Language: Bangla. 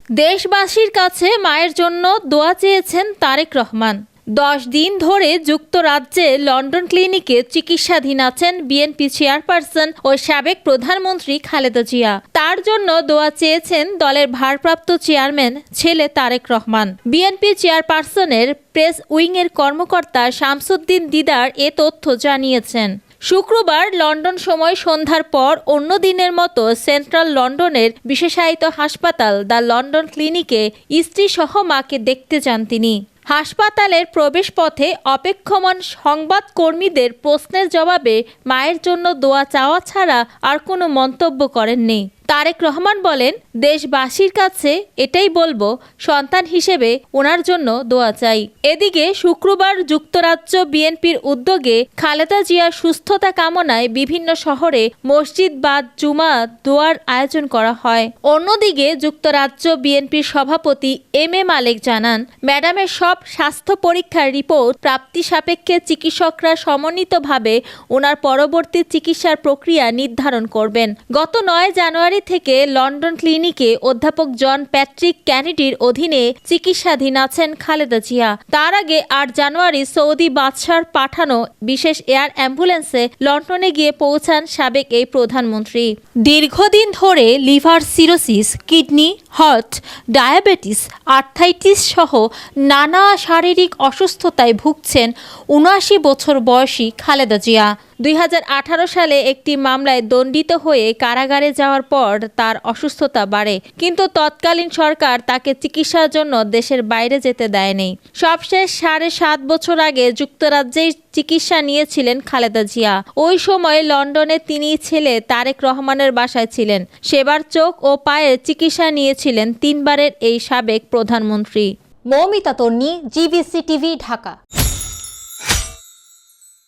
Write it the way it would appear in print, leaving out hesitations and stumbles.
দেশবাসীর কাছে মায়ের জন্য দোয়া চেয়েছেন তারেক রহমান। 10 দিন ধরে যুক্তরাজ্যে লন্ডন ক্লিনিকে চিকিৎসাধীন আছেন বিএনপি চেয়ারপারসন ও সাবেক প্রধানমন্ত্রী খালেদা জিয়া। তার জন্য দোয়া চেয়েছেন দলের ভারপ্রাপ্ত চেয়ারম্যান ছেলে তারেক রহমান। বিএনপি চেয়ারপারসনের প্রেস উইংয়ের কর্মকর্তা শামসুদ্দিন দিদার এ তথ্য জানিয়েছেন। শুক্রবার লন্ডন সময় সন্ধ্যার পর অন্য দিনের মতো সেন্ট্রাল লন্ডনের বিশেষায়িত হাসপাতাল দ্য লন্ডন ক্লিনিকে স্ত্রীসহ মাকে দেখতে যান তিনি। হাসপাতালের প্রবেশপথে অপেক্ষমান সংবাদকর্মীদের প্রশ্নের জবাবে মায়ের জন্য দোয়া চাওয়া ছাড়া আর কোনো মন্তব্য করেননি। তারেক রহমান বলেন, দেশবাসীর কাছে এটাই বলবো, সন্তান হিসেবে ওনার জন্য দোয়া চাই। এদিকে শুক্রবার যুক্তরাজ্য বিএনপির উদ্যোগে খালেদা জিয়ার সুস্থতা কামনায় বিভিন্ন শহরে মসজিদ বা জুমা দোয়ার আয়োজন করা হয়। অন্যদিকে যুক্তরাজ্য বিএনপির সভাপতি এম এ মালেক জানান, ম্যাডামের সব স্বাস্থ্য পরীক্ষার রিপোর্ট প্রাপ্তি সাপেক্ষে চিকিৎসকরা সমন্বিতভাবে ওনার পরবর্তী চিকিৎসার প্রক্রিয়া নির্ধারণ করবেন। গত 9 জানুয়ারি থেকে লন্ডন ক্লিনিকে অধ্যাপক জন প্যাট্রিক ক্যানেডির অধীনে চিকিৎসাধীন আছেন খালেদা জিয়া। তার আগে 8 জানুয়ারি সৌদি বাদশার পাঠানো বিশেষ এয়ার অ্যাম্বুলেন্সে লন্ডনে গিয়ে পৌঁছান সাবেক এই প্রধানমন্ত্রী। দীর্ঘদিন ধরে liver cirrhosis, kidney, heart, diabetes, arthritis সহ নানা শারীরিক অসুস্থতায় ভুগছেন 79 বছর বয়সী খালেদা জিয়া। 2018 সালে একটি মামলায় দণ্ডিত হয়ে কারাগারে যাওয়ার পর তার অসুস্থতা বাড়ে, কিন্তু তৎকালীন সরকার তাকে চিকিৎসার জন্য দেশের বাইরে যেতে দেয়নি। সবশেষ 7.5 বছর আগে যুক্তরাজ্যেই চিকিৎসা নিয়েছিলেন খালেদা জিয়া। ওই সময় লন্ডনে তিনি ছেলে তারেক রহমানের বাসায় ছিলেন। সেবার চোখ ও পায়ের চিকিৎসা নিয়েছিলেন 3 বারের এই সাবেক প্রধানমন্ত্রী। মৌমিতা তন্নি, GBC টিভি, ঢাকা।